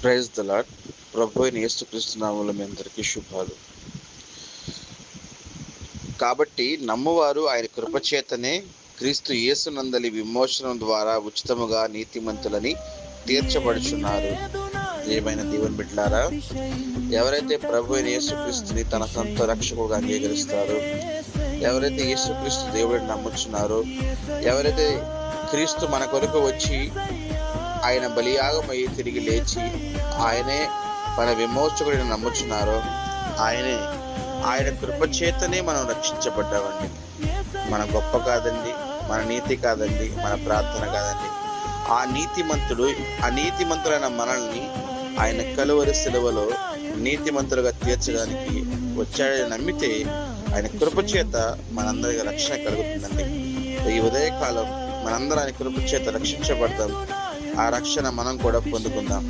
Praise the lord. ప్రభు అయిన యేసుక్రీస్తు నామములో మీ అందరికీ శుభాలు. కాబట్టి నమ్మువారు ఆయన కృపచేతనే క్రీస్తు యేసునందలి విమోచనం ద్వారా ఉచితముగా నీతిమంతులని తీర్చబడుచున్నారు. ఏమైనా దేవుని బిడ్డలారా, ఎవరైతే ప్రభు అయిన యేసుక్రీస్తుని తన సొంత రక్షకుడుగా అంగీకరిస్తారో, ఎవరైతే యేసుక్రీస్తు దేవుడిని నమ్ముచున్నారో, ఎవరైతే క్రీస్తు మన కొరకు వచ్చి ఆయన బలియాగమయ్యి తిరిగి లేచి ఆయనే మన విమోచకుడిని నమ్ముచున్నారో, ఆయన కృపచేతనే మనం రక్షించబడ్డామండి. మన గొప్ప కాదండి, మన నీతి కాదండి, మన ప్రార్థన కాదండి. ఆ నీతిమంతులైన మనల్ని ఆయన కలువరి శిలువలో నీతిమంతులుగా తీర్చడానికి వచ్చాడని నమ్మితే ఆయన కృపచేత మనందరికీ రక్షణ కలుగుతుందండి. ఈ ఉదయకాలం మనందరం ఆయన కృపచేత రక్షించబడతాం. ఆ రక్షణ మనం కూడా పొందుకుందాం.